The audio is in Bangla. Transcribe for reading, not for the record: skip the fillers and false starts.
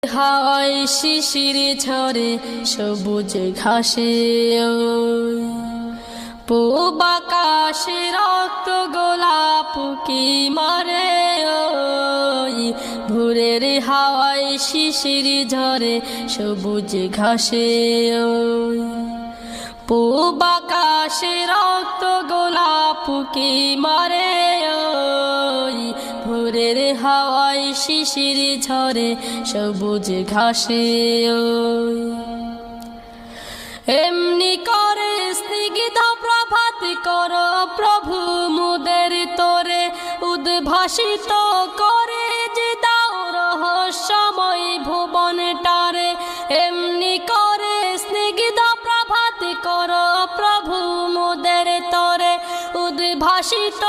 হাওয়ায় শিশির ঝরে সবুজ ঘাসে পূব আকাশে রক্ত গোলাপ কি মারে ভোরের হাওয়ায় শিশির ঝরে সবুজ ঘাসে পূব আকাশে রক্ত গোলাপ কি মারে ভোরের হাওয়ায় শিশির ঝরে সবুজ ঘাসে এমনি করে স্নিগ্ধ প্রভাত কর প্রভু মুদের তোরে উদ্ভাসিত করে যে দাও রহস্যময় ভুবনটারে এমনি করে স্নিগ্ধ প্রভাত কর প্রভু মুদের তোরে উদ্ভাসিত